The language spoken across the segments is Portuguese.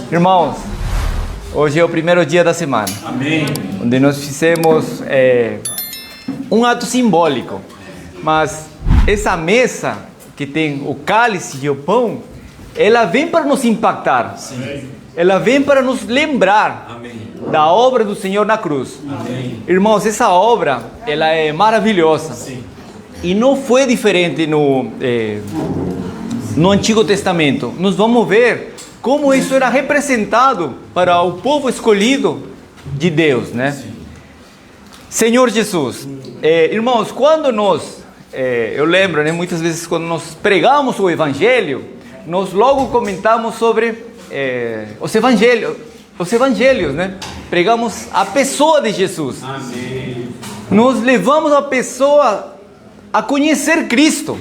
Irmãos, hoje é o primeiro dia da semana. Amém. Onde nós fizemos um ato simbólico. Mas essa mesa que tem o cálice e o pão, ela vem para nos impactar. Sim. Ela vem para nos lembrar Amém. da obra do Senhor na cruz. Amém. Irmãos, essa obra, ela é maravilhosa. Sim. E não foi diferente no Antigo Testamento. Nós vamos ver como isso era representado para o povo escolhido de Deus, né? Sim. Senhor Jesus, irmãos, quando nós, eu lembro, né, muitas vezes quando nós pregamos o Evangelho, nós logo comentamos sobre os Evangelhos, né? Pregamos a pessoa de Jesus. Amém. Nós levamos a pessoa a conhecer Cristo,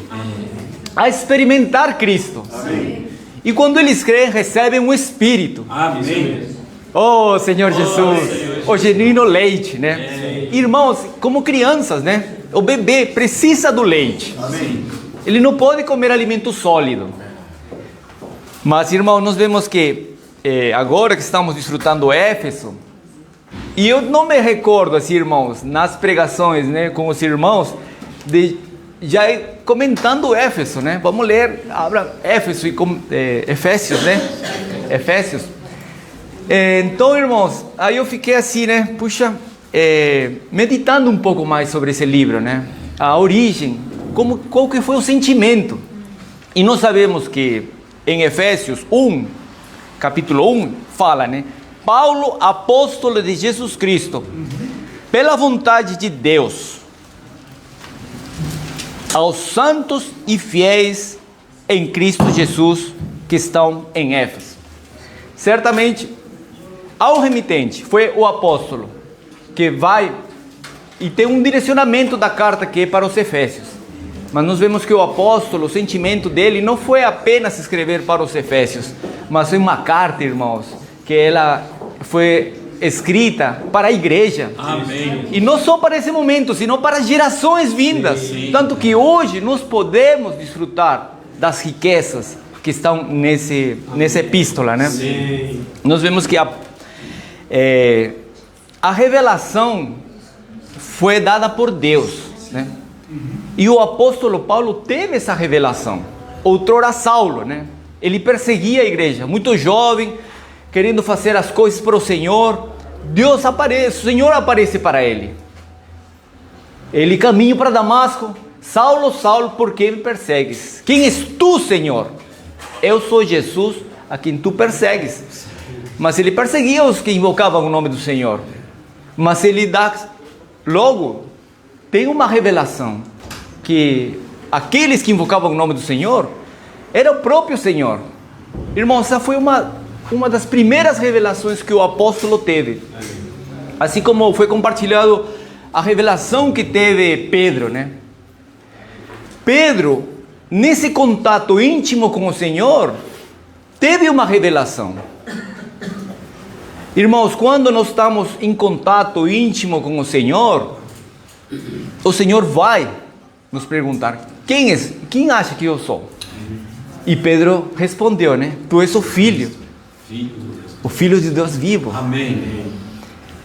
a experimentar Cristo. Amém. E quando eles creem, recebem um Espírito. Amém. Oh, Senhor Jesus, Senhor. o genuíno leite, né? Irmãos, como crianças, né? O bebê precisa do leite. Amém. Ele não pode comer alimento sólido. Mas, irmão, nós vemos que agora que estamos desfrutando Éfeso, e eu não me recordo, assim, irmãos, nas pregações, né, com os irmãos, já comentando Éfeso, né? Vamos ler, abra Éfeso e Efésios, né? Efésios. Então, irmãos, aí eu fiquei assim, né? Puxa, meditando um pouco mais sobre esse livro, né? A origem, qual que foi o sentimento. E nós sabemos que em Efésios 1, capítulo 1, fala, né? Paulo, apóstolo de Jesus Cristo, pela vontade de Deus, aos santos e fiéis em Cristo Jesus que estão em Éfeso. Certamente, ao remitente foi o apóstolo que vai e tem um direcionamento da carta que é para os Efésios. Mas nós vemos que o apóstolo, o sentimento dele não foi apenas escrever para os Efésios, mas foi uma carta, irmãos, que ela foi escrita para a igreja. Amém. E não só para esse momento, senão para gerações vindas. Sim. Tanto que hoje nós podemos desfrutar das riquezas que estão nessa epístola, né? Sim. Nós vemos que a revelação foi dada por Deus, né? E o apóstolo Paulo teve essa revelação. Outrora Saulo, né? Ele perseguia a igreja, muito jovem, querendo fazer as coisas para o Senhor. Deus aparece, o Senhor aparece para ele. Ele caminha para Damasco. Saulo, Saulo, por que me persegues? Quem és tu, Senhor? Eu sou Jesus, a quem tu persegues. Mas ele perseguia os que invocavam o nome do Senhor. Mas ele logo tem uma revelação que aqueles que invocavam o nome do Senhor era o próprio Senhor. Irmão, essa foi uma das primeiras revelações que o apóstolo teve. Assim como foi compartilhado a revelação que teve Pedro, né? Pedro, nesse contato íntimo com o Senhor, teve uma revelação. Irmãos, quando nós estamos em contato íntimo com o Senhor vai nos perguntar: quem acha que eu sou? E Pedro respondeu, né? Tu és o Filho. O Filho de Deus vivo. Amém.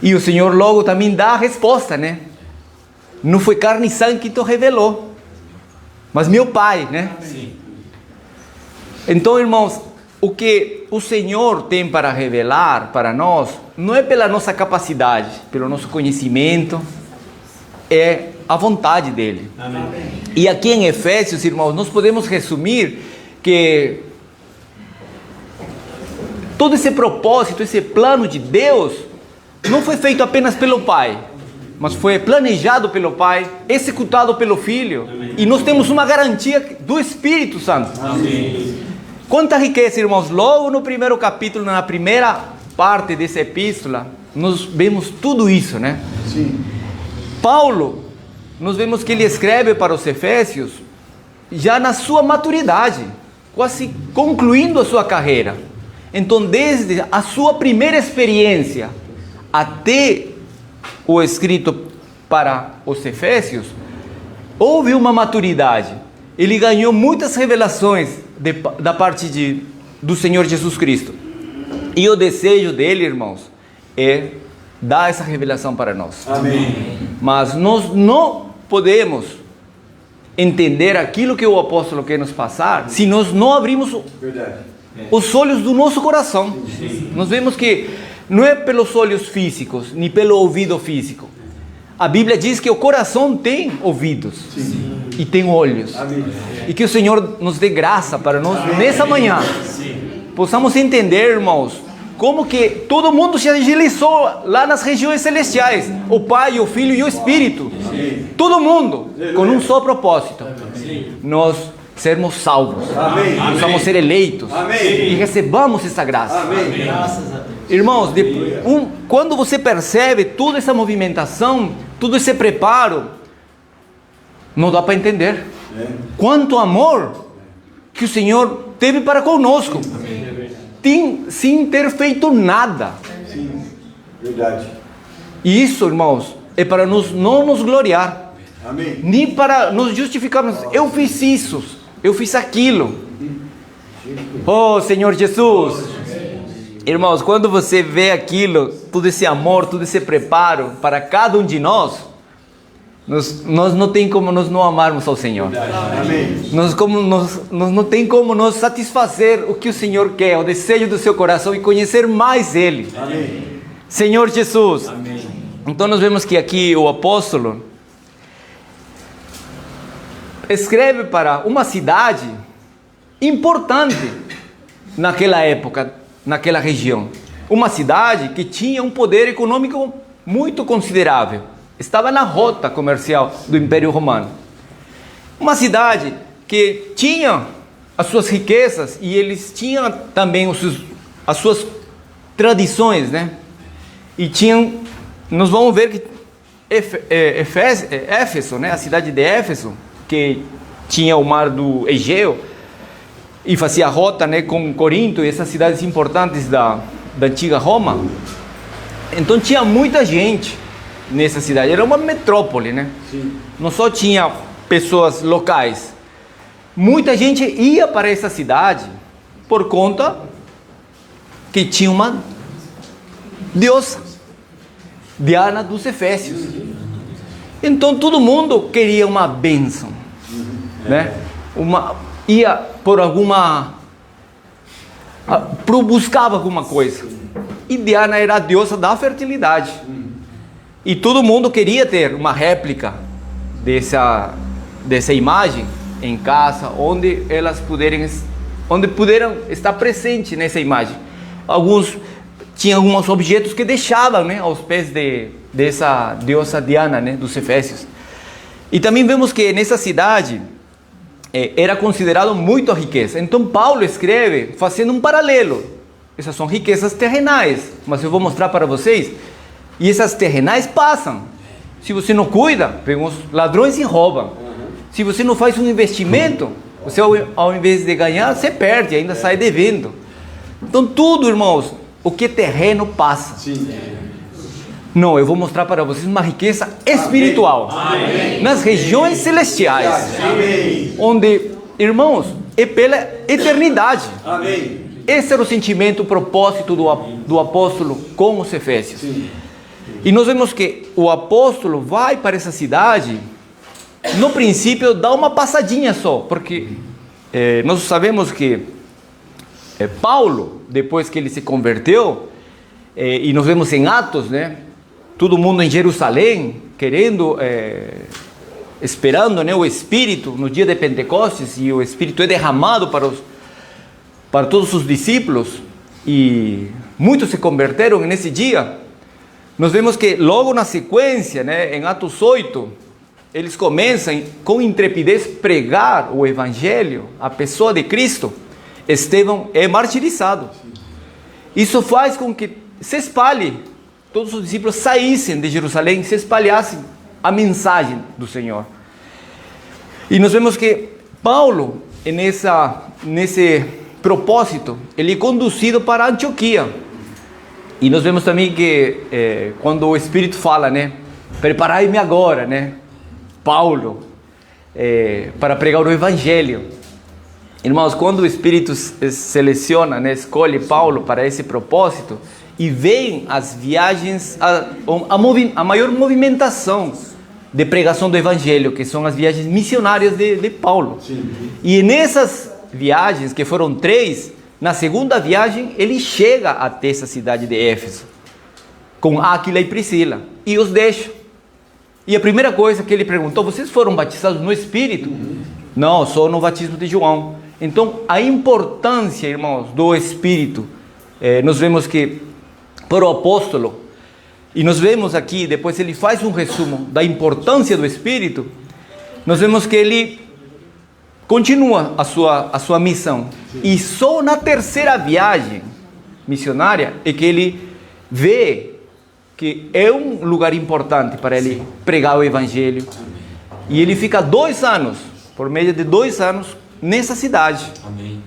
E o Senhor logo também dá a resposta, né? Não foi carne e sangue que te revelou, mas meu Pai, né? Sim. Então, irmãos, o que o Senhor tem para revelar para nós não é pela nossa capacidade, pelo nosso conhecimento, é a vontade dele. Amém. E aqui em Efésios, irmãos, nós podemos resumir que todo esse propósito, esse plano de Deus, não foi feito apenas pelo Pai, mas foi planejado pelo Pai, executado pelo Filho. Amém. E nós temos uma garantia do Espírito Santo. Amém. Quanta riqueza, irmãos! Logo no primeiro capítulo, na primeira parte dessa epístola, nós vemos tudo isso, né? Sim. Paulo, nós vemos que ele escreve para os Efésios já na sua maturidade, quase concluindo a sua carreira. Então, desde a sua primeira experiência até o escrito para os Efésios, houve uma maturidade. Ele ganhou muitas revelações da parte do Senhor Jesus Cristo. E o desejo dele, irmãos, é dar essa revelação para nós. Amém. Mas nós não podemos entender aquilo que o apóstolo quer nos passar se nós não abrimos Verdade. os olhos do nosso coração. Nós vemos que não é pelos olhos físicos, nem pelo ouvido físico. A Bíblia diz que o coração tem ouvidos e tem olhos. Amém. E que o Senhor nos dê graça para nós, nessa manhã, possamos entender, irmãos, como que todo mundo se agilizou lá nas regiões celestiais. O Pai, o Filho e o Espírito. Todo mundo, com um só propósito. Nós sermos salvos. Amém. Possamos ser eleitos. Amém. E recebamos essa graça. Amém. Irmãos, quando você percebe toda essa movimentação, todo esse preparo, não dá para entender quanto amor que o Senhor teve para conosco, sem ter feito nada. Sim. Verdade. E isso, irmãos, é para não nos gloriar, Amém. nem para nos justificarmos. Eu fiz isso, eu fiz aquilo. Oh, Senhor Jesus. Irmãos, quando você vê aquilo, todo esse amor, todo esse preparo para cada um de nós não tem como nós não amarmos ao Senhor. Amém. Nós não tem como nós satisfazer o que o Senhor quer, o desejo do seu coração e conhecer mais Ele. Amém. Senhor Jesus. Amém. Então nós vemos que aqui o apóstolo escreve para uma cidade importante naquela época, naquela região. Uma cidade que tinha um poder econômico muito considerável. Estava na rota comercial do Império Romano. Uma cidade que tinha as suas riquezas e eles tinham também as suas tradições, né? E tinham, nós vamos ver que Éfeso, né? A cidade de Éfeso, que tinha o mar do Egeu e fazia rota, né, com Corinto e essas cidades importantes da antiga Roma. Então tinha muita gente nessa cidade, era uma metrópole, né? Sim. Não só tinha pessoas locais, muita gente ia para essa cidade por conta que tinha uma deusa, Diana dos Efésios. Então todo mundo queria uma bênção, né? Ia por buscava alguma coisa. E Diana era a deusa da fertilidade. E todo mundo queria ter uma réplica dessa imagem em casa, onde puderam estar presentes nessa imagem. Alguns tinham alguns objetos que deixavam, né, aos pés dessa deusa Diana, né, dos Efésios. E também vemos que nessa cidade era considerado muito riqueza. Então Paulo escreve fazendo um paralelo. Essas são riquezas terrenais, mas eu vou mostrar para vocês. E essas terrenais passam. Se você não cuida, pegam os ladrões e roubam. Se você não faz um investimento, você ao invés de ganhar, você perde, ainda sai devendo. Então tudo, irmãos, o que é terreno passa. Sim. Não, eu vou mostrar para vocês uma riqueza espiritual. Amém. Nas regiões celestiais. Amém. Onde, irmãos, é pela eternidade. Amém. Esse era o sentimento, o propósito do apóstolo com os Efésios. Sim. E nós vemos que o apóstolo vai para essa cidade, no princípio dá uma passadinha só, porque nós sabemos que Paulo, depois que ele se converteu, e nós vemos em Atos, né, todo mundo em Jerusalém, querendo, esperando, né, o Espírito no dia de Pentecostes, e o Espírito é derramado para todos os discípulos, e muitos se converteram nesse dia. Nós vemos que logo na sequência, né, em Atos 8, eles começam com intrepidez pregar o Evangelho, a pessoa de Cristo. Estevão é martirizado. Isso faz com que se espalhe, todos os discípulos saíssem de Jerusalém, se espalhassem a mensagem do Senhor. E nós vemos que Paulo, nesse propósito, ele é conduzido para Antioquia. E nós vemos também que quando o Espírito fala, né, preparai-me agora, né, Paulo, para pregar o Evangelho. Irmãos, quando o Espírito seleciona, né, escolhe Paulo para esse propósito, e vem as viagens, a maior movimentação de pregação do Evangelho, que são as viagens missionárias de Paulo. Sim. E nessas viagens, que foram 3, na segunda viagem, ele chega até essa cidade de Éfeso, com Áquila e Priscila, e os deixa. E a primeira coisa que ele perguntou: vocês foram batizados no Espírito? Não, só no batismo de João. Então, a importância, irmãos, do Espírito, nós vemos que, para o apóstolo, e nós vemos aqui, depois ele faz um resumo da importância do Espírito, nós vemos que ele continua a sua missão. E só na terceira viagem missionária é que ele vê que é um lugar importante para ele pregar o Evangelho. E ele fica 2 anos, por meio de 2 anos, nessa cidade. Amém.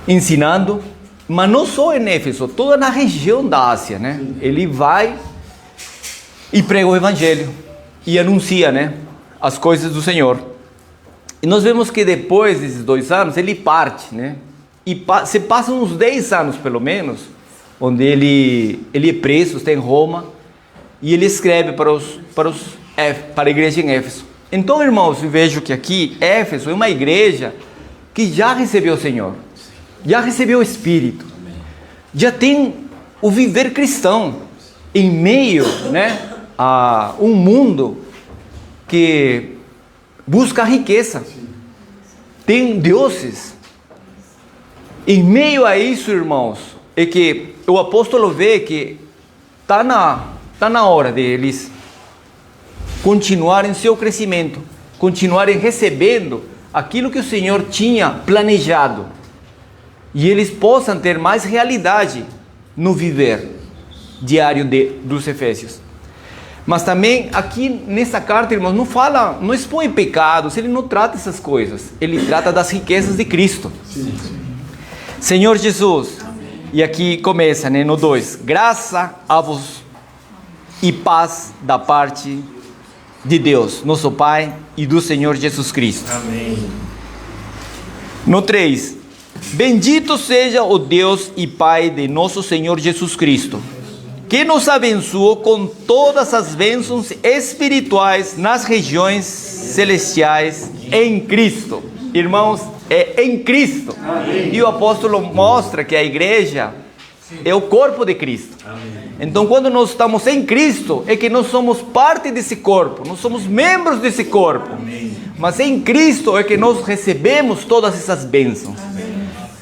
Ensinando, mas não só em Éfeso, toda na região da Ásia, né? Ele vai e prega o Evangelho e anuncia, né, as coisas do Senhor. E nós vemos que depois desses 2 anos ele parte, né? E se passam uns 10 anos pelo menos, onde ele é preso, está em Roma, e ele escreve para a igreja em Éfeso. Então, irmãos, eu vejo que aqui Éfeso é uma igreja que já recebeu o Senhor, já recebeu o Espírito, já tem o viver cristão em meio, né, a um mundo que busca a riqueza, tem deuses. Em meio a isso, irmãos, é que o apóstolo vê que está na hora deles continuarem seu crescimento, continuarem recebendo aquilo que o Senhor tinha planejado, e eles possam ter mais realidade no viver diário dos Efésios. Mas também aqui nessa carta, irmãos, não expõe pecados, ele não trata essas coisas, ele trata das riquezas de Cristo. Sim. Senhor Jesus, e aqui começa, né, no 2, graça a vos e paz da parte de Deus, nosso Pai, e do Senhor Jesus Cristo. Amém. No 3, bendito seja o Deus e Pai de nosso Senhor Jesus Cristo, que nos abençoou com todas as bênçãos espirituais nas regiões celestiais em Cristo. Irmãos, é em Cristo. Amém. E o apóstolo mostra que a igreja é o corpo de Cristo. Amém. Então, quando nós estamos em Cristo, é que nós somos parte desse corpo, nós somos membros desse corpo. Amém. Mas em Cristo é que nós recebemos todas essas bênçãos.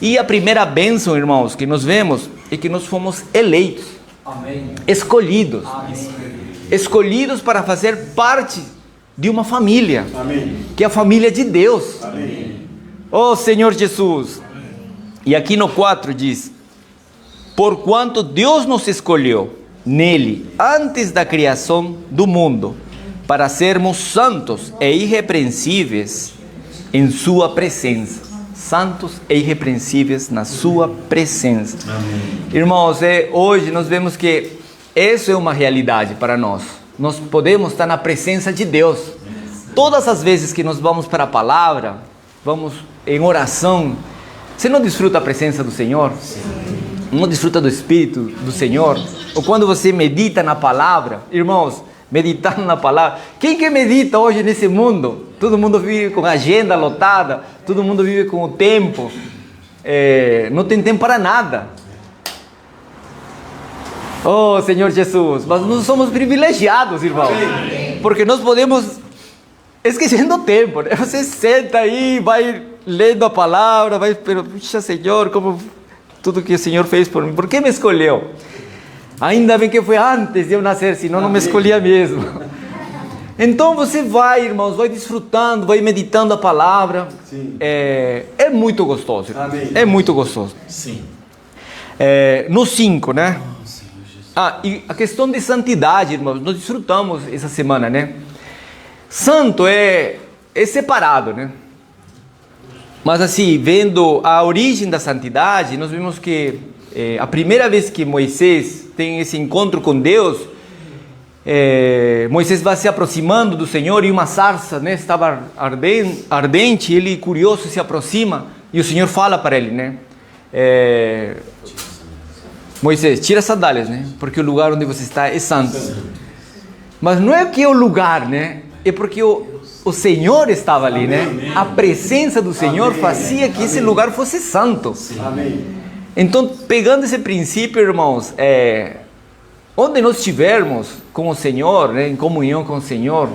E a primeira bênção, irmãos, que nós vemos é que nós fomos eleitos, escolhidos, escolhidos para fazer parte de uma família, Amém. que é a família de Deus. Amém. Oh Senhor Jesus. E aqui no 4 diz: porquanto Deus nos escolheu nele antes da criação do mundo, para sermos santos e irrepreensíveis em sua presença. Santos e irrepreensíveis na sua presença. Amém. Irmãos, hoje nós vemos que isso é uma realidade para nós. Nós podemos estar na presença de Deus. Todas as vezes que nós vamos para a palavra, vamos em oração, você não desfruta a presença do Senhor? Não desfruta do Espírito do Senhor? Ou quando você medita na palavra, irmãos, meditar na palavra, quem que medita hoje nesse mundo? Todo mundo vive com a agenda lotada, todo mundo vive com o tempo, não tem tempo para nada. Oh Senhor Jesus, mas nós somos privilegiados, irmãos, porque nós podemos esquecer do tempo, né? Você senta aí, vai lendo a palavra, vai, puxa Senhor, como tudo que o Senhor fez por mim, por que me escolheu? Ainda bem que foi antes de eu nascer, senão não me escolhia mesmo. Então você vai, irmãos, vai desfrutando, vai meditando a palavra. Sim. É muito gostoso, irmãos. Amém. É muito gostoso. Sim. No 5, né? E a questão de santidade, irmãos, nós desfrutamos essa semana, né? Santo é separado, né? Mas assim, vendo a origem da santidade, nós vimos que a primeira vez que Moisés tem esse encontro com Deus, Moisés vai se aproximando do Senhor e uma sarça, né, estava ardente, ele curioso se aproxima e o Senhor fala para ele, né? Moisés, tira as sandálias, né? Porque o lugar onde você está é santo. Mas não é que é o lugar, né? É porque o Senhor estava ali, né? A presença do Senhor fazia que esse lugar fosse santo. Amém. Então, pegando esse princípio, irmãos, onde nós estivermos com o Senhor, né, em comunhão com o Senhor,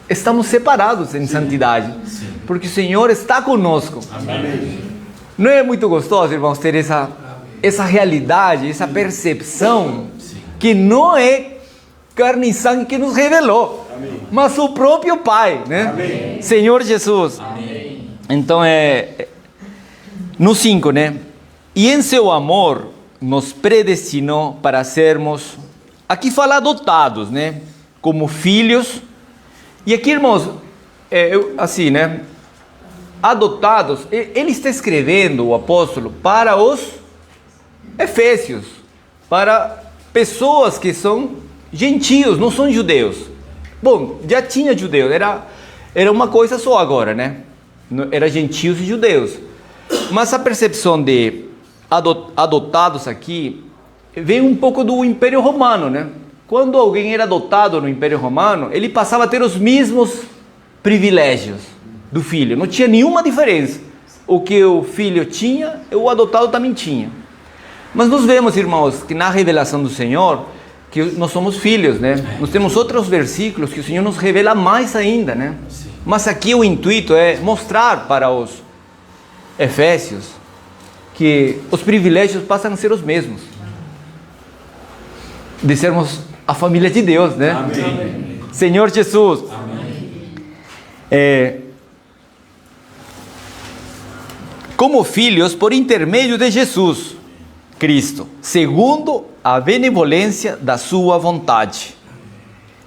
estamos separados em santidade, porque o Senhor está conosco. Amém. Não é muito gostoso, irmãos, ter essa realidade, essa percepção, que não é carne e sangue que nos revelou, mas o próprio Pai, né? Amém. Senhor Jesus. Amém. Então, no 5, né? E em seu amor nos predestinou para sermos, aqui fala adotados, né? Como filhos. E aqui, irmãos, assim, né? Adotados, ele está escrevendo, o apóstolo, para os efésios, para pessoas que são gentios, não são judeus. Bom, já tinha judeus, era uma coisa só agora, né? Era gentios e judeus. Mas a percepção de adotados aqui vem um pouco do Império Romano, né? Quando alguém era adotado no Império Romano, ele passava a ter os mesmos privilégios do filho, não tinha nenhuma diferença. O que o filho tinha, o adotado também tinha. Mas nós vemos, irmãos, que na revelação do Senhor, que nós somos filhos, né? Nós temos outros versículos que o Senhor nos revela mais ainda, né? Mas aqui o intuito é mostrar para os efésios que os privilégios passam a ser os mesmos, de sermos a família de Deus, né? Amém. Senhor Jesus. Como filhos por intermédio de Jesus Cristo, segundo a benevolência da sua vontade.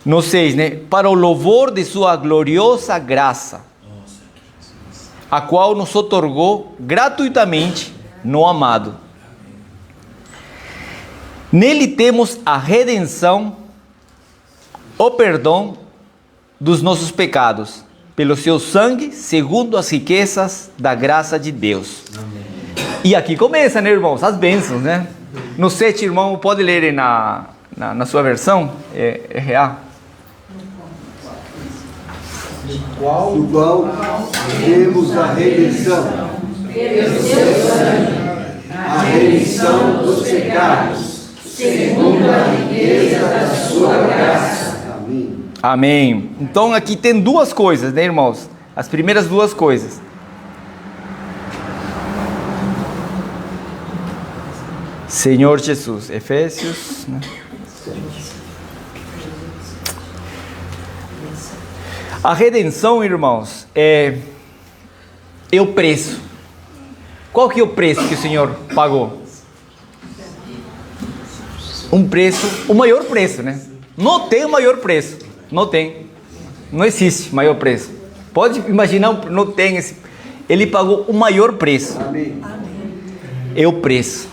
No 6, né? Para o louvor de sua gloriosa graça, a qual nos otorgou gratuitamente no amado. Nele temos a redenção, o perdão dos nossos pecados, pelo seu sangue, segundo as riquezas da graça de Deus. Amém. E aqui começa, né, irmãos, as bênçãos, né? No 7, irmão, pode ler aí na sua versão, RA. Do qual temos a redenção, pelo seu sangue, a remissão dos pecados, segundo a riqueza da sua graça. Amém. Amém. Então aqui tem duas coisas, né, irmãos? As primeiras duas coisas. Senhor Jesus, Efésios, né? A redenção, irmãos, é o preço. Qual que é o preço que o Senhor pagou? Um preço, o maior preço, né? Não tem o maior preço. Não tem. Não existe maior preço. Pode imaginar, não tem esse. Ele pagou o maior preço. Amém. É o preço.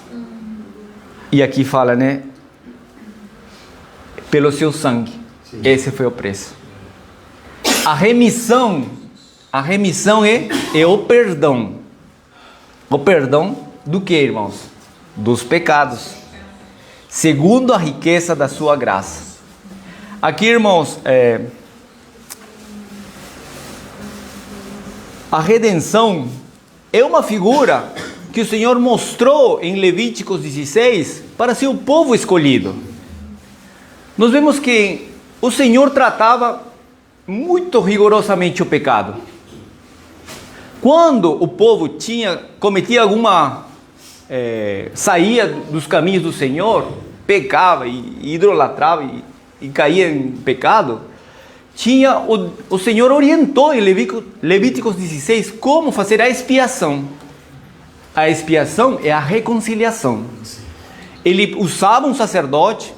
E aqui fala, né? Pelo seu sangue. Sim. Esse foi o preço. A remissão é o perdão. O perdão do que, irmãos? Dos pecados. Segundo a riqueza da sua graça. Aqui, irmãos, a redenção é uma figura que o Senhor mostrou em Levíticos 16 para ser o povo escolhido. Nós vemos que o Senhor tratava muito rigorosamente o pecado. Quando o povo cometia alguma saía dos caminhos do Senhor, pecava e idolatrava e caía em pecado, o Senhor orientou em Levíticos 16 como fazer a expiação. A expiação é a reconciliação. Ele usava um sacerdote,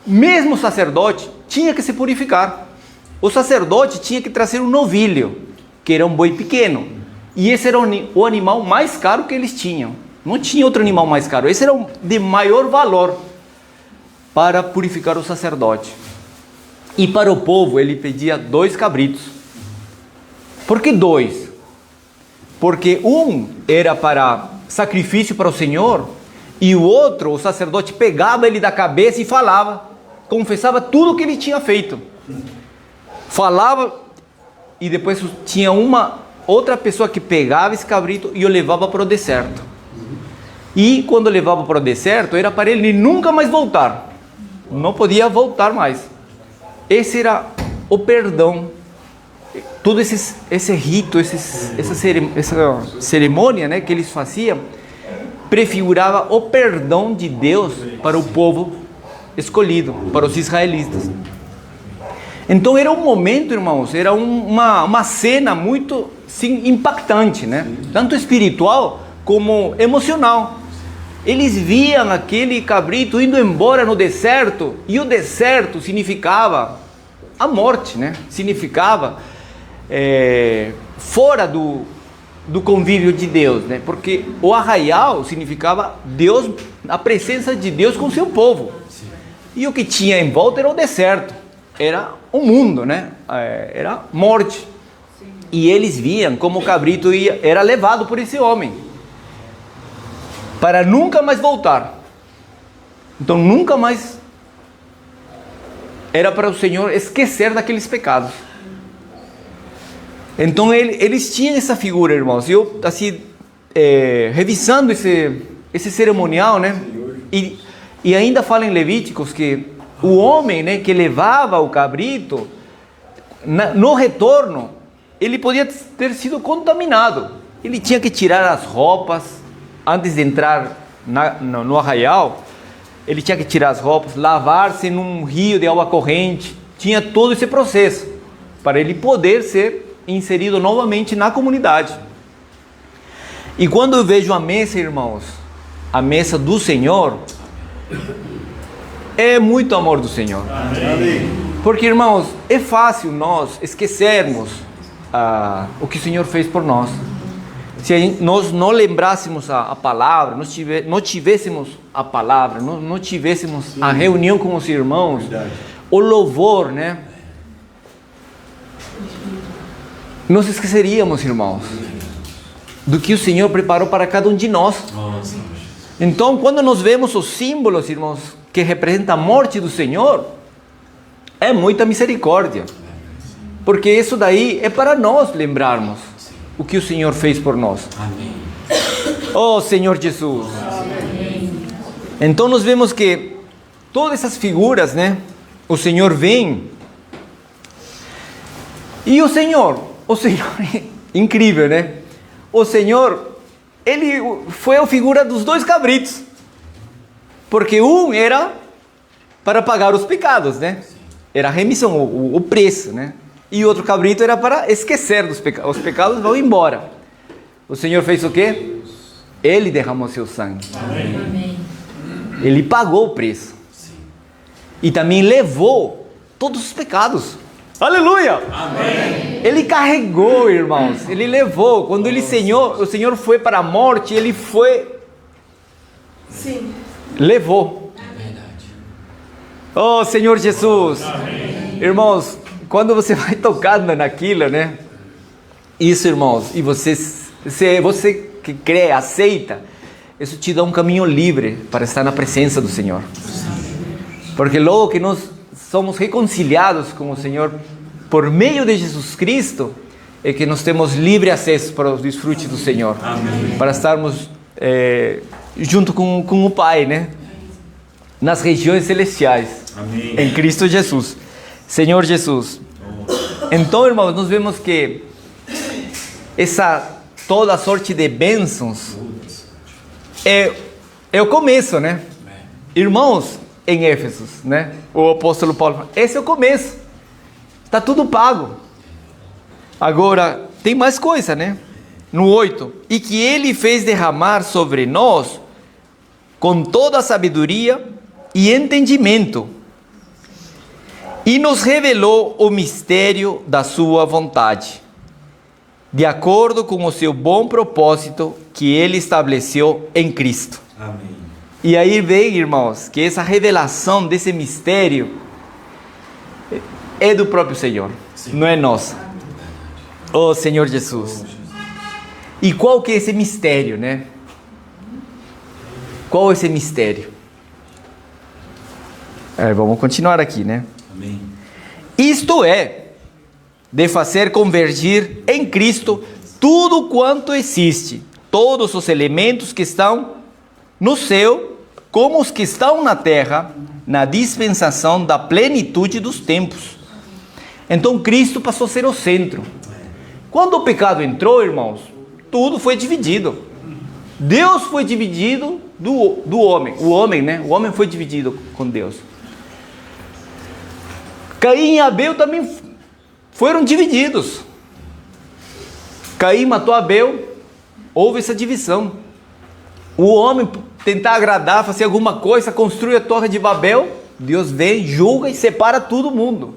mesmo o sacerdote tinha que se purificar. O sacerdote tinha que trazer um novilho, que era um boi pequeno, e esse era o animal mais caro que eles tinham. Não tinha outro animal mais caro, esse era o de maior valor. para purificar o sacerdote. E para o povo ele pedia 2 cabritos. Por que 2? Porque um era para sacrifício para o Senhor, e o outro, o sacerdote pegava ele da cabeça e falava, confessava tudo o que ele tinha feito. Falava, e depois tinha uma outra pessoa que pegava esse cabrito e o levava para o deserto. E quando levava para o deserto, era para ele nunca mais voltar. Não podia voltar mais. Esse era o perdão. Todo esse rito, essa cerimônia, né, que eles faziam, prefigurava o perdão de Deus para o povo escolhido, para os israelitas. Então era um momento, irmãos, era uma cena muito, sim, impactante, né? Tanto espiritual como emocional. Eles viam aquele cabrito indo embora no deserto, e o deserto significava a morte, né? Significava fora do convívio de Deus, né? Porque o arraial significava Deus, a presença de Deus com seu povo. E o que tinha em volta era o deserto, era o mundo, né? Era morte. E eles viam como o cabrito era levado por esse homem, para nunca mais voltar. Então nunca mais era para o Senhor esquecer daqueles pecados. Então eles tinham essa figura, irmãos. E eu, assim, revisando esse cerimonial, né? E ainda fala em Levíticos que o homem, né, que levava o cabrito, no retorno, ele podia ter sido contaminado. Ele tinha que tirar as roupas antes de entrar no arraial. Ele tinha que tirar as roupas, lavar-se num rio de água corrente. Tinha todo esse processo para ele poder ser inserido novamente na comunidade. E quando eu vejo a mesa, irmãos, a mesa do Senhor, é muito amor do Senhor. Amém. Porque, irmãos, é fácil nós esquecermos o que o Senhor fez por nós. Se nós não lembrássemos a palavra, não tivéssemos a palavra, não tivéssemos a reunião com os irmãos, o louvor, né? Nós esqueceríamos, irmãos, do que o Senhor preparou para cada um de nós. Então, quando nós vemos os símbolos, irmãos, que representam a morte do Senhor, é muita misericórdia. Porque isso daí é para nós lembrarmos o que o Senhor fez por nós. Amém. Oh, Senhor Jesus. Amém. Então nós vemos que todas essas figuras, né? O Senhor vem. E o Senhor, incrível, né? O Senhor, ele foi a figura dos 2 cabritos. Porque um era para pagar os pecados, né? Era a remissão, o preço, né? E outro cabrito era para esquecer dos pecados. Os pecados vão embora. O Senhor fez o quê? Ele derramou seu sangue. Amém. Ele pagou o preço. Sim. E também levou todos os pecados. Aleluia! Amém. Ele carregou, irmãos. Ele levou. Quando o Senhor foi para a morte, ele foi... Sim. Levou. É verdade. Oh, Senhor Jesus. Amém. Irmãos, quando você vai tocando naquilo, né? Isso, irmãos, e você que crê, aceita, isso te dá um caminho livre para estar na presença do Senhor. Porque logo que nós somos reconciliados com o Senhor por meio de Jesus Cristo, é que nós temos livre acesso para os desfrutes do Senhor. Amém. Para estarmos junto com o Pai, né? Nas regiões celestiais. Amém. Em Cristo Jesus. Senhor Jesus. Então, irmãos, nós vemos que toda sorte de bênçãos é o começo, né? Irmãos, em Éfeso, né? O apóstolo Paulo fala, esse é o começo. Está tudo pago. Agora, tem mais coisa, né? No 8. E que ele fez derramar sobre nós com toda a sabedoria e entendimento, e nos revelou o mistério da sua vontade, de acordo com o seu bom propósito que ele estabeleceu em Cristo. Amém. E aí vem, irmãos, que essa revelação desse mistério é do próprio Senhor, não é nossa. Oh Senhor Jesus. E qual que é esse mistério, né? Qual é esse mistério? Vamos continuar aqui, né? Amém. Isto é, de fazer convergir em Cristo tudo quanto existe, todos os elementos que estão no céu, como os que estão na terra, na dispensação da plenitude dos tempos. Então Cristo passou a ser o centro. Quando o pecado entrou, irmãos, tudo foi dividido. Deus foi dividido do homem. O homem, né? O homem foi dividido com Deus. Caim e Abel também foram divididos. Caim matou Abel, houve essa divisão. O homem tentar agradar, fazer alguma coisa, construir a torre de Babel, Deus vem, julga e separa todo mundo.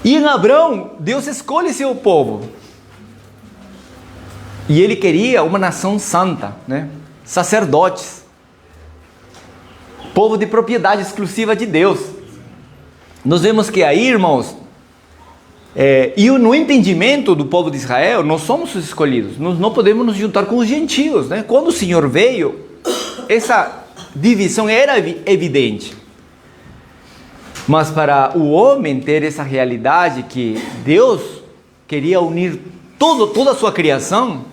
E em Abraão, Deus escolhe seu povo. E ele queria uma nação santa, né? Sacerdotes. Povo de propriedade exclusiva de Deus. Nós vemos que aí, irmãos, e no entendimento do povo de Israel, nós somos os escolhidos. Nós não podemos nos juntar com os gentios, né? Quando o Senhor veio, essa divisão era evidente. Mas para o homem ter essa realidade que Deus queria unir toda a sua criação,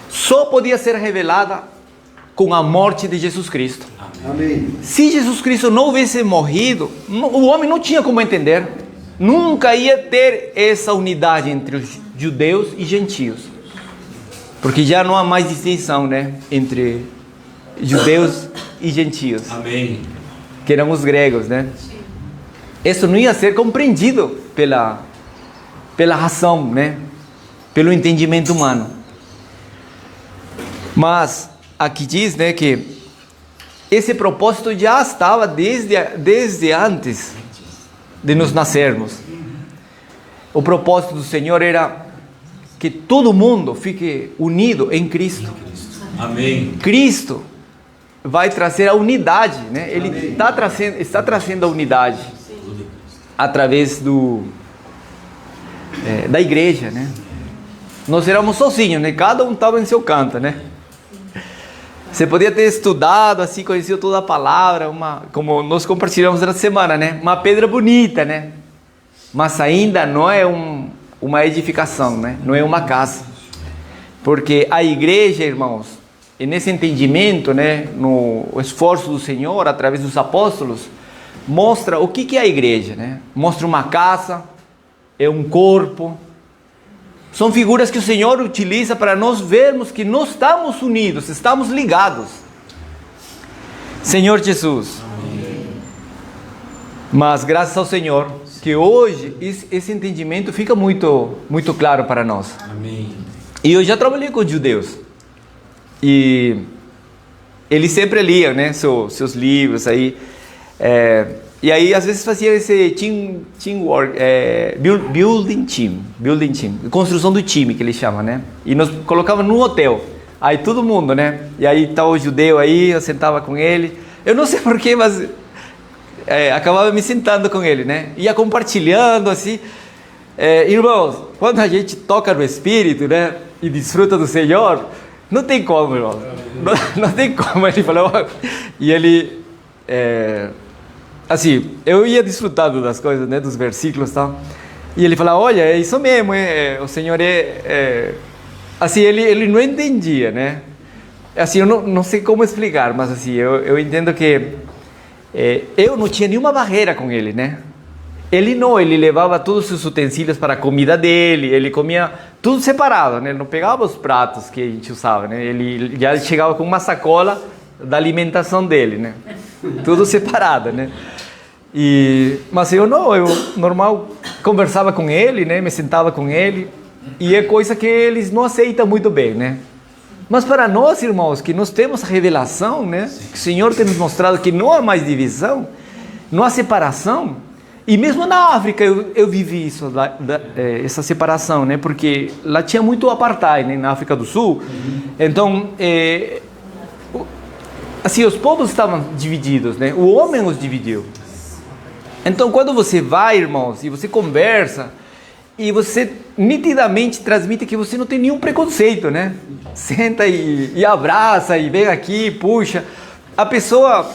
só podia ser revelada com a morte de Jesus Cristo. Amém. Se Jesus Cristo não houvesse morrido, o homem não tinha como entender. Nunca ia ter essa unidade entre os judeus e gentios. Porque já não há mais distinção, né? Entre judeus e gentios. Amém. Que eram os gregos, né? Isso não ia ser compreendido pela razão, né? Pelo entendimento humano. Mas aqui diz, né, que esse propósito já estava desde antes de nos nascermos. O propósito do Senhor era que todo mundo fique unido em Cristo. Amém. Cristo vai trazer a unidade, né? Ele está trazendo a unidade através da igreja, né? Nós éramos sozinhos, né? Cada um estava em seu canto, né? Você podia ter estudado, assim, conhecido toda a palavra, como nós compartilhamos na semana, né? Uma pedra bonita, né? Mas ainda não é uma edificação, né? Não é uma casa. Porque a igreja, irmãos, e nesse entendimento, né? No esforço do Senhor, através dos apóstolos, mostra o que é a igreja, né? Mostra uma casa, é um corpo. São figuras que o Senhor utiliza para nós vermos que nós estamos unidos, estamos ligados. Senhor Jesus. Amém. Mas graças ao Senhor, que hoje esse entendimento fica muito, muito claro para nós. Amém. E eu já trabalhei com work, e eles sempre liam, né, seus livros aí. E aí, às vezes, fazia esse teamwork, building team, construção do time, que eles chamam, né? E nós colocava num hotel, aí todo mundo, né? E aí estava o judeu aí, eu sentava com ele, eu não sei porquê, mas acabava me sentando com ele, né? Ia compartilhando, assim. Irmãos, quando a gente toca no Espírito, né? E desfruta do Senhor, não tem como, irmão. Não tem como, ele falou. E ele... assim, eu ia desfrutando das coisas, né, dos versículos e tal, e ele falava, olha, é isso mesmo, o Senhor assim, ele não entendia, né, assim, eu não sei como explicar, mas assim, eu entendo que eu não tinha nenhuma barreira com ele, né, ele levava todos os utensílios para a comida dele, ele comia tudo separado, né, ele não pegava os pratos que a gente usava, né, ele já chegava com uma sacola da alimentação dele, né, tudo separado, né. Mas eu normal conversava com ele, né, me sentava com ele, e é coisa que eles não aceitam muito bem, né. Mas para nós, irmãos, que nós temos a revelação, né, que o Senhor tem nos mostrado que não há mais divisão, não há separação, E mesmo na África eu vivi isso, essa separação, né? Porque lá tinha muito apartheid, né? Na África do Sul. Então, assim, os povos estavam divididos, né? O homem os dividiu. Então, quando você vai, irmãos, e você conversa, e você nitidamente transmite que você não tem nenhum preconceito, né? Senta e abraça, e vem aqui, puxa. A pessoa,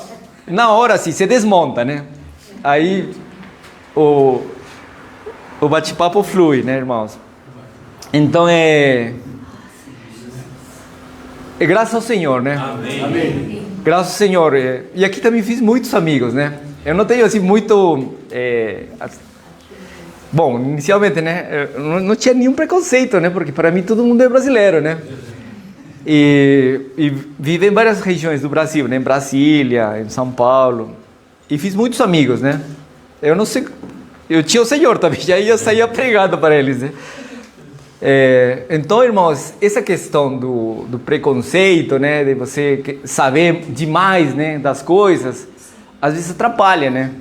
na hora, assim, se desmonta, né? Aí o bate-papo flui, né, irmãos? Então graças ao Senhor, né? Amém. Amém. Graças ao Senhor. E aqui também fiz muitos amigos, né? Eu não tenho assim muito... Bom, inicialmente, né? Eu não tinha nenhum preconceito, né? Porque para mim todo mundo é brasileiro, né? E vivo em várias regiões do Brasil, né? Em Brasília, em São Paulo. E fiz muitos amigos, né? Eu não sei... Eu tinha o Senhor também, já ia sair pregado para eles, né? Então, irmãos, essa questão do preconceito, né? De você saber demais, né? Das coisas, às vezes atrapalha, né?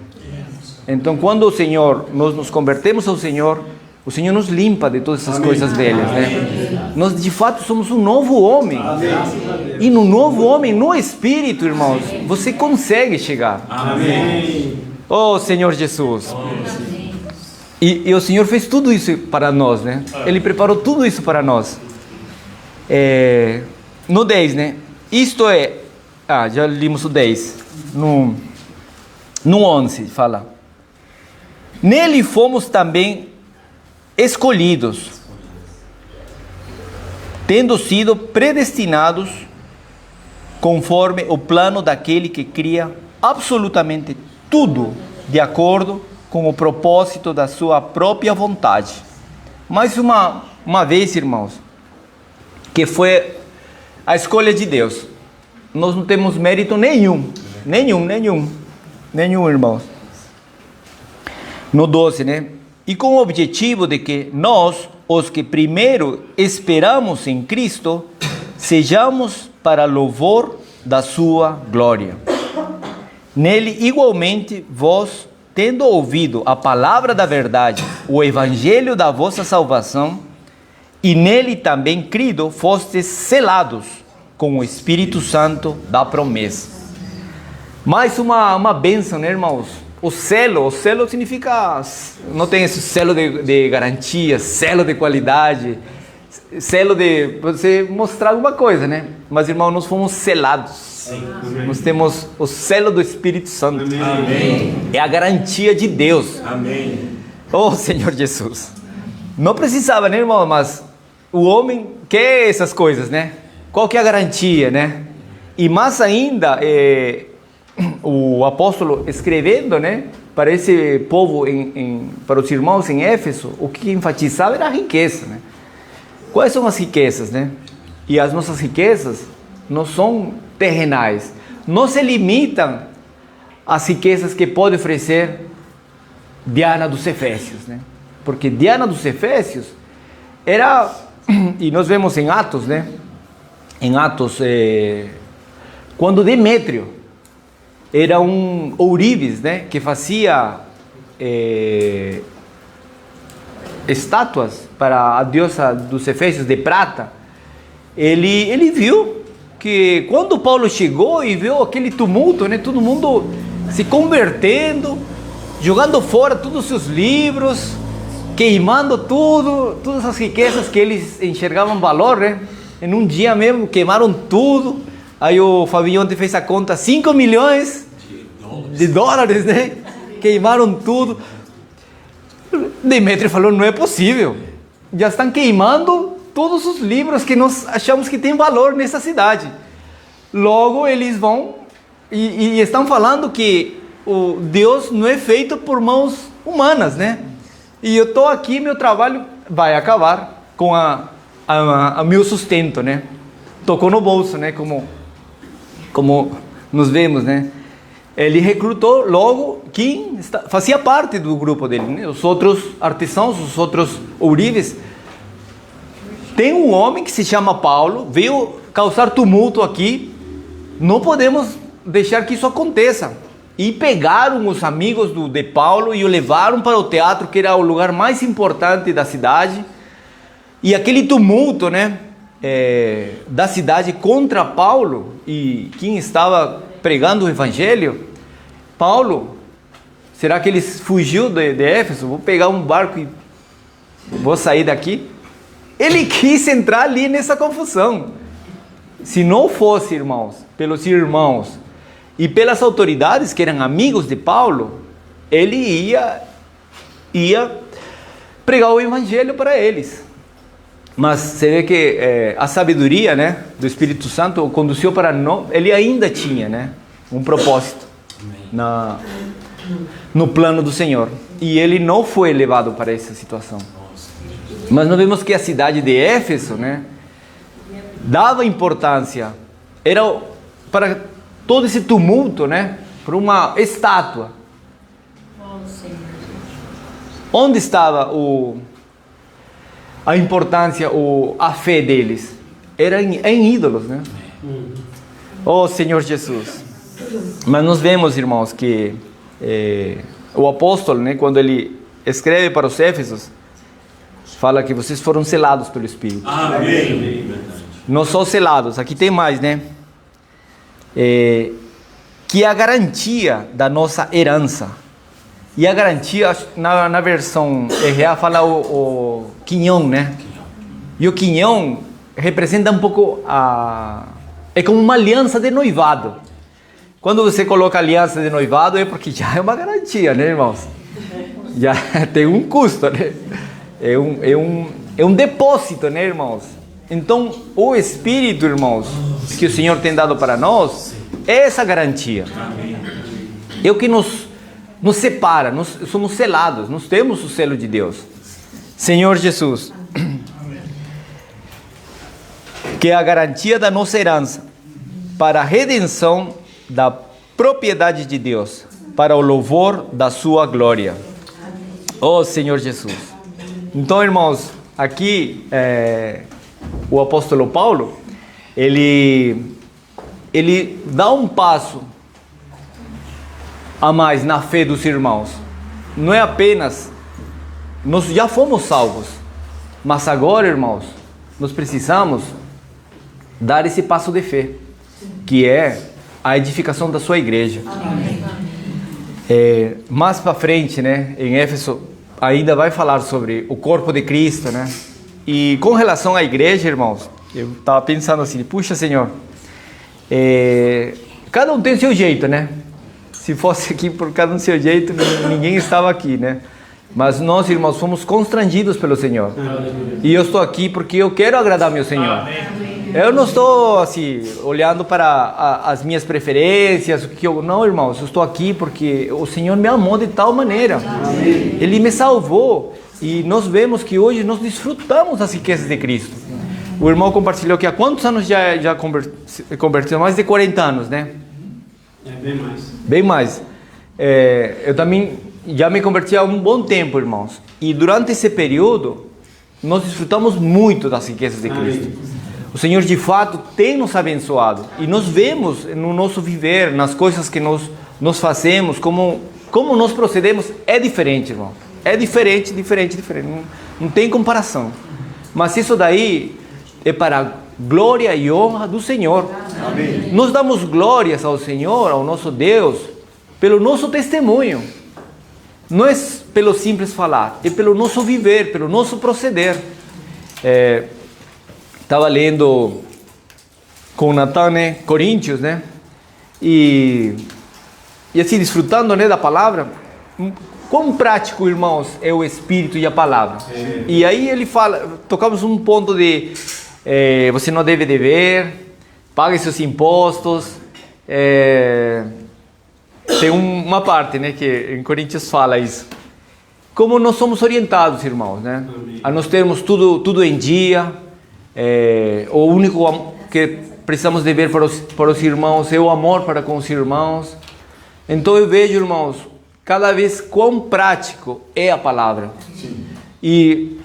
Então, quando o Senhor, nós nos convertemos ao Senhor, o Senhor nos limpa de todas essas coisas velhas, né? Nós, de fato, somos um novo homem. E no novo homem, no Espírito, irmãos, você consegue chegar. Amém. Oh, Senhor Jesus. E o Senhor fez tudo isso para nós, né? Ele preparou tudo isso para nós. No 10, né? Isto é... já limos o 10. No 11, fala. Nele fomos também escolhidos, tendo sido predestinados conforme o plano daquele que cria absolutamente tudo de acordo com o propósito da sua própria vontade. Mais uma vez, irmãos, que foi a escolha de Deus. Nós não temos mérito nenhum, irmãos. No 12, né? E com o objetivo de que nós, os que primeiro esperamos em Cristo, sejamos para louvor da sua glória. Nele, igualmente, vós, tendo ouvido a palavra da verdade, o evangelho da vossa salvação, e nele também crido, fostes selados com o Espírito Santo da promessa. Mais uma bênção, né, irmãos? O selo significa, não tem esse selo de garantia, selo de qualidade, selo de você mostrar alguma coisa, né? Mas, irmão, nós fomos selados. Sim. Nós temos o selo do Espírito Santo. Amém. É a garantia de Deus. Amém. Oh, Senhor Jesus. Não precisava, né, irmão? Mas o homem quer essas coisas, né? Qual que é a garantia, né? E mais ainda, o apóstolo escrevendo, né, para esse povo, para os irmãos em Éfeso, o que enfatizava era a riqueza, né? Quais são as riquezas, né? E as nossas riquezas não são terrenais, não se limitam às riquezas que pode oferecer Diana dos Efésios, né? Porque Diana dos Efésios era, e nós vemos em Atos, né? Em Atos, quando Demétrio era um ourives, né, que fazia estátuas para a deusa dos Efésios de prata, ele viu que quando Paulo chegou e viu aquele tumulto, né, todo mundo se convertendo, jogando fora todos os seus livros, queimando tudo, todas as riquezas que eles enxergavam valor, né? Em um dia mesmo queimaram tudo. Aí o Fabinho ontem fez a conta, 5 milhões de dólares, né? Queimaram tudo. Demétrio falou, não é possível. Já estão queimando todos os livros que nós achamos que tem valor nessa cidade. Logo eles vão e estão falando que o Deus não é feito por mãos humanas, né? E eu estou aqui, meu trabalho vai acabar com a meu sustento, né? Tocou no bolso, né? Como nos vemos, né? Ele recrutou logo quem fazia parte do grupo dele, né? Os outros artesãos, os outros ourives. Tem um homem que se chama Paulo, veio causar tumulto aqui. Não podemos deixar que isso aconteça. e pegaram os amigos de Paulo e o levaram para o teatro, que era o lugar mais importante da cidade. E aquele tumulto, né, da cidade contra Paulo e quem estava pregando o evangelho, Paulo, será que ele fugiu de Éfeso? Vou pegar um barco e vou sair daqui? Ele quis entrar ali nessa confusão. Se não fosse, irmãos, pelos irmãos e pelas autoridades que eram amigos de Paulo, ele ia pregar o evangelho para eles. Mas você vê que a sabedoria, né, do Espírito Santo o conduziu para ele ainda tinha, né, um propósito no plano do Senhor. E ele não foi levado para essa situação. Mas nós vemos que a cidade de Éfeso, né, dava importância, era para todo esse tumulto, né, para uma estátua. Onde estava a importância, a fé deles? Era em ídolos, né? Oh Senhor Jesus. Mas nós vemos, irmãos, que o apóstolo, né, quando ele escreve para os Éfesos, fala que vocês foram selados pelo Espírito. Amém. Não só selados, aqui tem mais, né? Que é a garantia da nossa herança. E a garantia, na versão RA, fala o quinhão, né? E o quinhão representa um pouco é como uma aliança de noivado. Quando você coloca aliança de noivado, é porque já é uma garantia, né, irmãos? Já tem um custo, né? É um depósito, né, irmãos? Então, o Espírito, irmãos, que o Senhor tem dado para nós, é essa garantia. É o que nos separa, somos selados, nós temos o selo de Deus. Senhor Jesus, que é a garantia da nossa herança, para a redenção da propriedade de Deus, para o louvor da sua glória. Oh Senhor Jesus. Então, irmãos, aqui o apóstolo Paulo, ele dá um passo a mais na fé dos irmãos. Não é apenas, nós já fomos salvos, mas agora, irmãos, nós precisamos dar esse passo de fé, que é a edificação da sua igreja. Mais para frente, né, em Éfeso, ainda vai falar sobre o corpo de Cristo, né? E com relação à igreja, irmãos, eu estava pensando assim, puxa, Senhor, cada um tem o seu jeito, né? Se fosse aqui por cada um seu jeito, ninguém estava aqui, né? Mas nós, irmãos, fomos constrangidos pelo Senhor. E eu estou aqui porque eu quero agradar meu Senhor. Eu não estou assim olhando para as minhas preferências, o que eu não, irmãos, eu estou aqui porque o Senhor me amou de tal maneira. Ele me salvou e nós vemos que hoje nós desfrutamos das riquezas de Cristo. O irmão compartilhou que há quantos anos já converteu? Mais de 40 anos, né? Bem mais. Bem mais. Eu também já me converti há um bom tempo, irmãos. E durante esse período, nós desfrutamos muito das riquezas de Cristo. O Senhor, de fato, tem nos abençoado. E nós vemos no nosso viver, nas coisas que nós fazemos, como nós procedemos, é diferente, irmão. É diferente. Não tem comparação. Mas isso daí é para a glória e honra do Senhor. Amém. Nós damos glórias ao Senhor, ao nosso Deus, pelo nosso testemunho. Não é pelo simples falar, é pelo nosso viver, pelo nosso proceder. Estava lendo com o Natan, né, Coríntios, né, e assim, desfrutando, né, da palavra. Quão prático, irmãos, é o Espírito e a palavra. E aí ele fala, tocamos um ponto de você não deve dever, pague seus impostos. Tem uma parte, né, que em Coríntios fala isso. Como nós somos orientados, irmãos, né, a nós termos tudo em dia. O único que precisamos de ver para os irmãos é o amor para com os irmãos. Então eu vejo, irmãos, cada vez quão prático é a palavra. Sim. E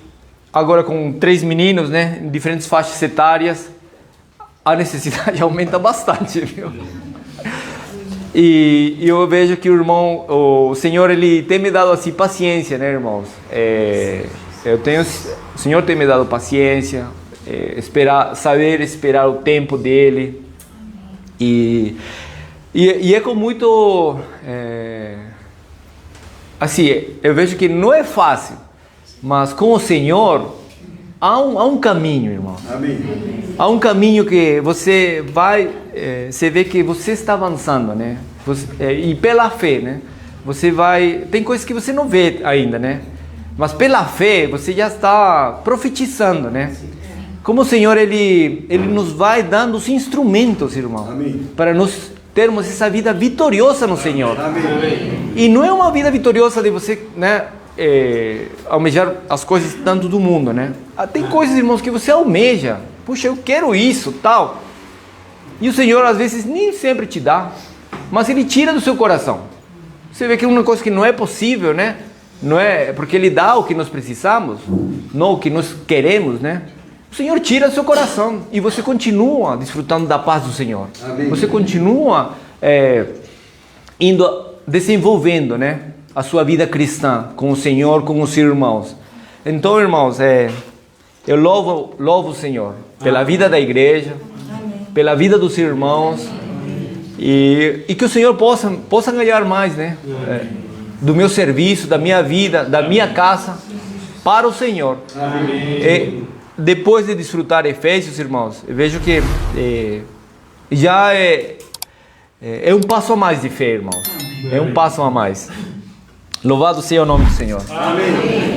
agora com 3 meninos, né, em diferentes faixas etárias, a necessidade aumenta bastante, viu? E eu vejo que o Senhor, Ele tem me dado assim paciência, né, irmãos? O Senhor tem me dado paciência, saber esperar o tempo dele. E é com muito... assim, eu vejo que não é fácil, mas com o Senhor há um caminho, irmão. Amém. Há um caminho que você vai, você vê que você está avançando, né? E pela fé, né? Você vai, tem coisas que você não vê ainda, né? Mas pela fé você já está profetizando, né? Como o Senhor, Ele nos vai dando os instrumentos, irmão. Amém. Para nós termos essa vida vitoriosa no Senhor. Amém. E não é uma vida vitoriosa de você, né? Almejar as coisas tanto do mundo, né? Tem coisas, irmãos, que você almeja. Puxa, eu quero isso, tal. E o Senhor às vezes nem sempre te dá, mas Ele tira do seu coração. Você vê que é uma coisa que não é possível, né? Não é porque Ele dá o que nós precisamos, não o que nós queremos, né? O Senhor tira do seu coração e você continua desfrutando da paz do Senhor. Amém. Você continua desenvolvendo, né, a sua vida cristã com o Senhor, com os seus irmãos. Então, irmãos, eu louvo o Senhor pela vida da igreja, pela vida dos irmãos, e que o Senhor possa ganhar mais, né, do meu serviço, da minha vida, da minha casa, para o Senhor. Depois de desfrutar Efésios, irmãos, eu vejo que já é um passo a mais de fé, irmãos. É um passo a mais. Louvado seja o nome do Senhor. Amém.